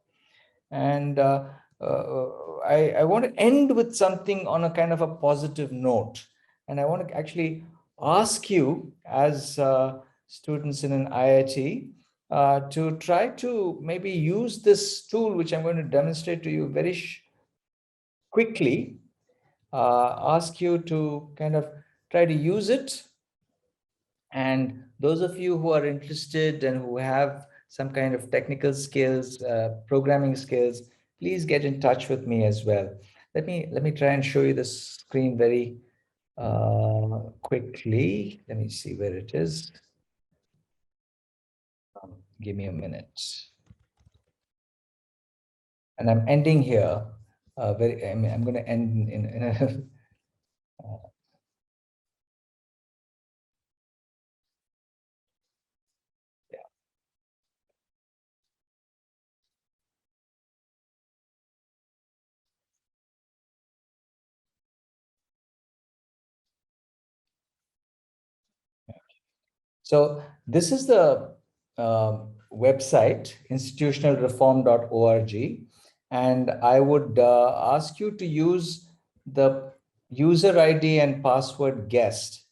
And I want to end with something on a kind of a positive note. And I want to actually ask you, as students in an IIT, to try to maybe use this tool, which I'm going to demonstrate to you very quickly, ask you to kind of try to use it. And those of you who are interested and who have some kind of technical skills, programming skills, please get in touch with me as well. Let me try and show you the screen very quickly. Let me see where it is. Give me a minute. And I'm ending here. I'm going to end in a So this is the website, institutionalreform.org. And I would ask you to use the user ID and password guest.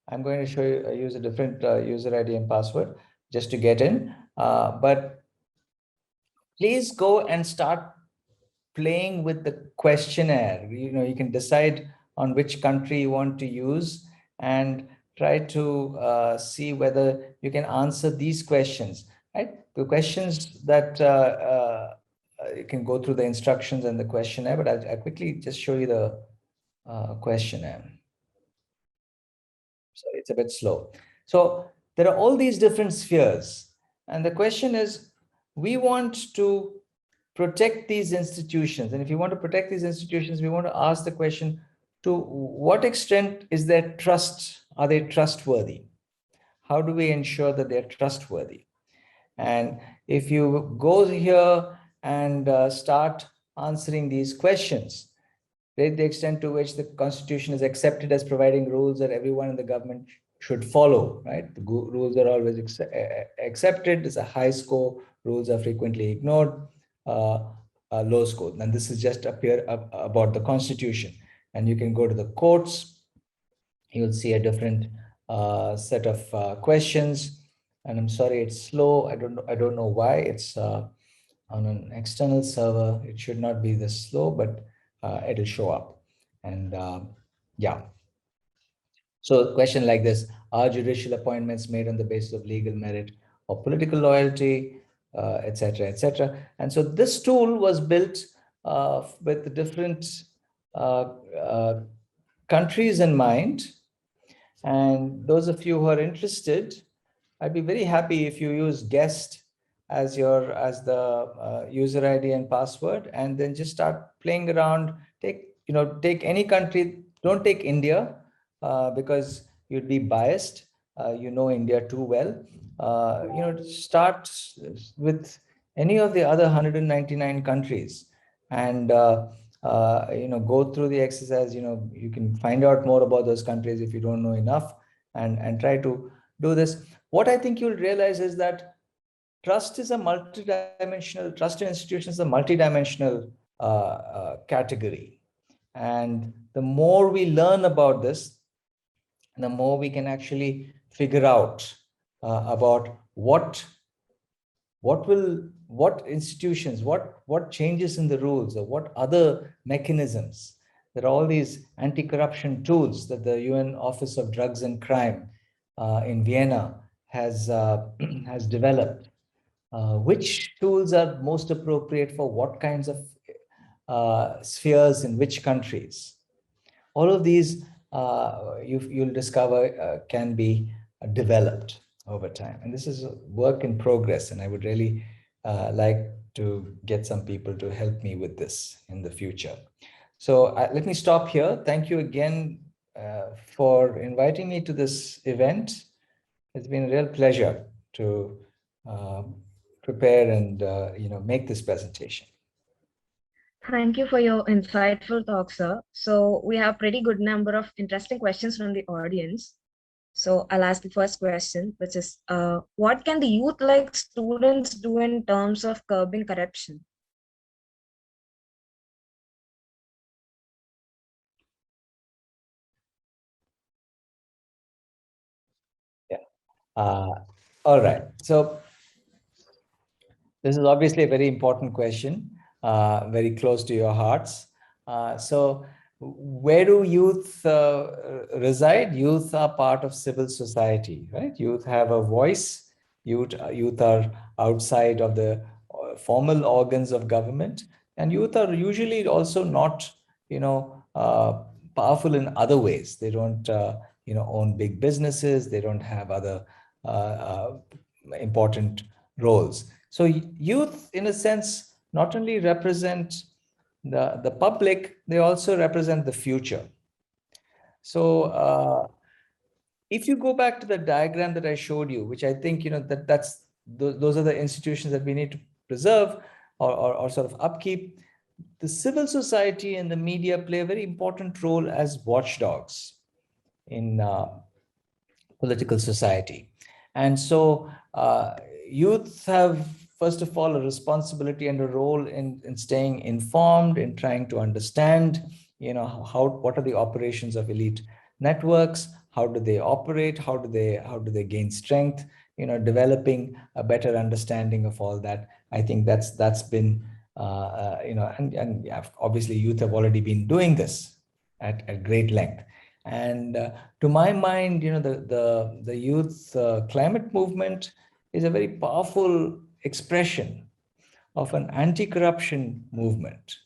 I'm going to show you, use a different user ID and password just to get in. But please go and start playing with the questionnaire. You can decide on which country you want to use and try to see whether you can answer these questions, right? The questions that you can go through the instructions and the questionnaire, but I'll quickly just show you the questionnaire. Sorry, it's a bit slow. So there are all these different spheres. And the question is, we want to protect these institutions. And if you want to protect these institutions, we want to ask the question, to what extent is their trust? Are they trustworthy? How do we ensure that they're trustworthy? And if you go here and start answering these questions, rate the extent to which the Constitution is accepted as providing rules that everyone in the government should follow, right? The rules are always accepted. It's a high score. Rules are frequently ignored. A low score. And this is just about the Constitution. And you can go to the courts. You'll see a different set of questions. And I'm sorry, it's slow. I don't know why. It's on an external server. It should not be this slow, but it'll show up. And yeah. So a question like this: are judicial appointments made on the basis of legal merit or political loyalty, etc., etc.? And so this tool was built with the different uh, uh, countries in mind. And those of you who are interested, I'd be very happy if you use guest as the user ID and password, and then just start playing around. Take any country. Don't take India because you'd be biased. You know India too well. Start with any of the other 199 countries, and go through the exercise. You can find out more about those countries if you don't know enough, and try to do this. What I think you'll realize is that trust in institutions is a multidimensional category. And the more we learn about this, the more we can actually figure out about what institutions, what changes in the rules, or what other mechanisms. There are all these anti-corruption tools that the UN Office of Drugs and Crime in Vienna has has developed. Which tools are most appropriate for what kinds of spheres in which countries? All of these you'll discover can be developed over time. And this is a work in progress. And I would really like to get some people to help me with this in the future. So let me stop here. Thank you again for inviting me to this event. It's been a real pleasure to prepare and make this presentation. Thank you for your insightful talk, sir. So we have pretty good number of interesting questions from the audience. So I'll ask the first question, which is, what can the youth like students do in terms of curbing corruption? Yeah. All right. So this is obviously a very important question, very close to your hearts. So, where do youth reside? Youth are part of civil society, right? Youth have a voice. Youth are outside of the formal organs of government, and youth are usually also not, powerful in other ways. They don't, own big businesses. They don't have other important roles. So youth, in a sense, not only represent the public, they also represent the future. So if you go back to the diagram that I showed you, which I think, those are the institutions that we need to preserve or sort of upkeep. The civil society and the media play a very important role as watchdogs in political society. And so youth have, first of all, a responsibility and a role in staying informed, in trying to understand, what are the operations of elite networks, how do they operate, how do they gain strength, developing a better understanding of all that. I think that's been, and obviously youth have already been doing this at great length. And to my mind, the youth climate movement is a very powerful expression of an anti-corruption movement.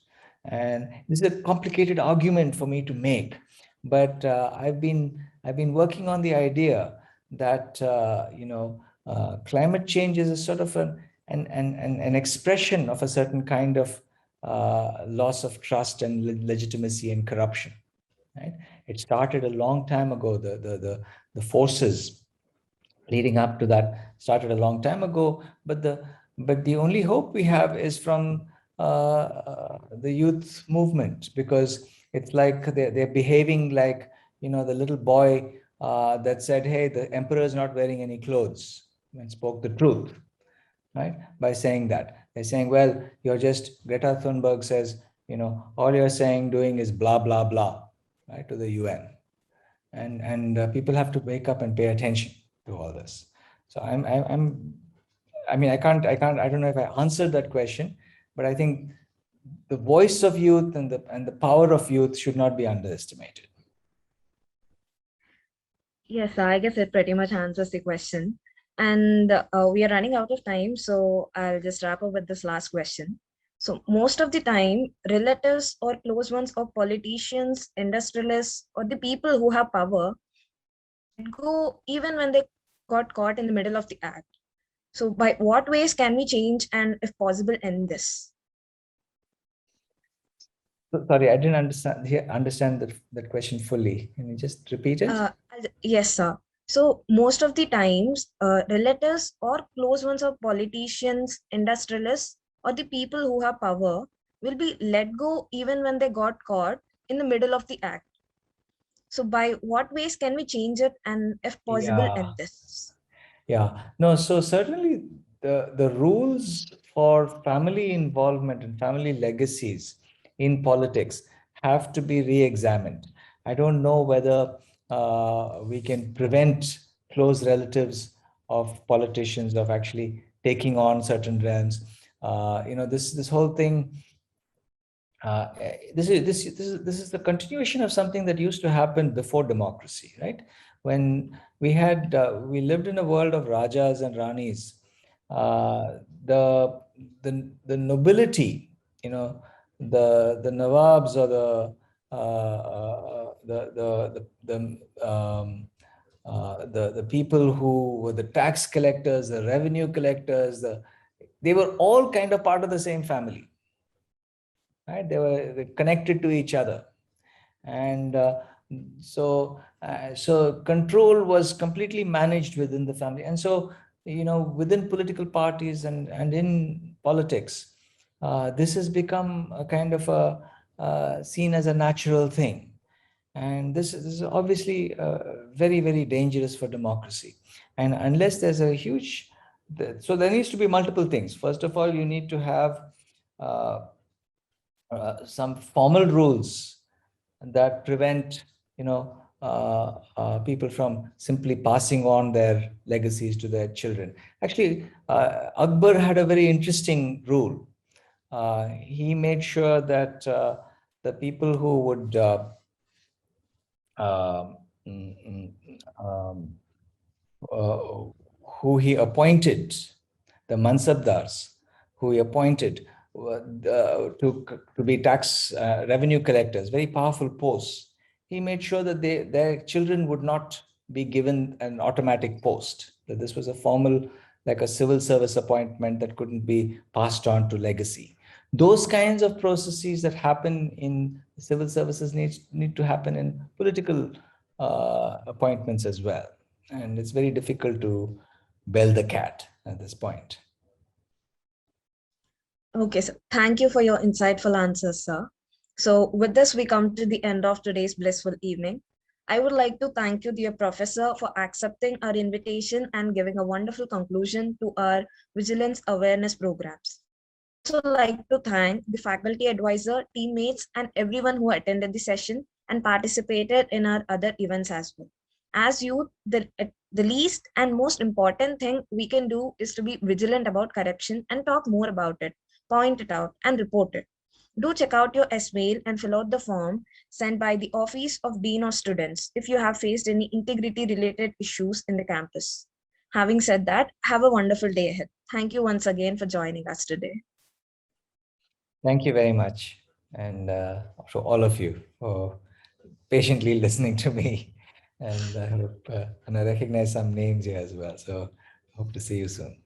And this is a complicated argument for me to make, but I've been working on the idea that climate change is a sort of an expression of a certain kind of loss of trust and legitimacy and corruption. Right? It started a long time ago. The forces leading up to that started a long time ago. But the only hope we have is from the youth movement, because it's like they're behaving like, the little boy that said, "Hey, the emperor is not wearing any clothes," and spoke the truth. Right? By saying that, they're saying, well, you're just, Greta Thunberg says, all you're saying, doing is blah, blah, blah, right, to the UN. And people have to wake up and pay attention to all this. So I mean, I don't know if I answered that question, but I think the voice of youth and the power of youth should not be underestimated. Yes, I guess it pretty much answers the question. And we are running out of time, so I'll just wrap up with this last question. So most of the time, relatives or close ones of politicians, industrialists, or the people who have power let go even when they got caught in the middle of the act. So by what ways can we change and, if possible, end this? Sorry, I didn't understand that question fully. Can you just repeat it? Yes, sir. So most of the times, relatives or close ones of politicians, industrialists, or the people who have power will be let go even when they got caught in the middle of the act. So by what ways can we change it and, if possible, Yeah. end this? Yeah, no, so certainly the rules for family involvement and family legacies in politics have to be re-examined. I don't know whether we can prevent close relatives of politicians of actually taking on certain realms. This whole thing, this is the continuation of something that used to happen before democracy, right? When we lived in a world of rajas and ranis, uh, the nobility, the nawabs or the people who were the tax collectors, the revenue collectors, they were all kind of part of the same family, right? They were connected to each other, and so control was completely managed within the family. And so, within political parties and in politics, this has become a kind of a seen as a natural thing. And this is obviously very, very dangerous for democracy. And unless there's a huge, so there needs to be multiple things. First of all, you need to have uh, some formal rules that prevent, people from simply passing on their legacies to their children. Actually, Akbar had a very interesting rule. He made sure that the people who would um, mm, mm, um, uh, who he appointed, the Mansabdars, who he appointed to be tax revenue collectors, very powerful posts. He made sure that their children would not be given an automatic post, that this was a formal, like a civil service appointment that couldn't be passed on to legacy. Those kinds of processes that happen in civil services need to happen in political appointments as well. And it's very difficult to bell the cat at this point. Okay, so thank you for your insightful answers, sir. So with this, we come to the end of today's blissful evening. I would like to thank you, dear professor, for accepting our invitation and giving a wonderful conclusion to our Vigilance Awareness programs. I would also like to thank the faculty advisor, teammates, and everyone who attended the session and participated in our other events as well. As youth, the least and most important thing we can do is to be vigilant about corruption and talk more about it, point it out, and report it. Do check out your S-mail and fill out the form sent by the Office of Dean of Students if you have faced any integrity-related issues in the campus. Having said that, have a wonderful day ahead. Thank you once again for joining us today. Thank you very much. And for all of you for patiently listening to me. And I hope, and I recognize some names here as well. So hope to see you soon.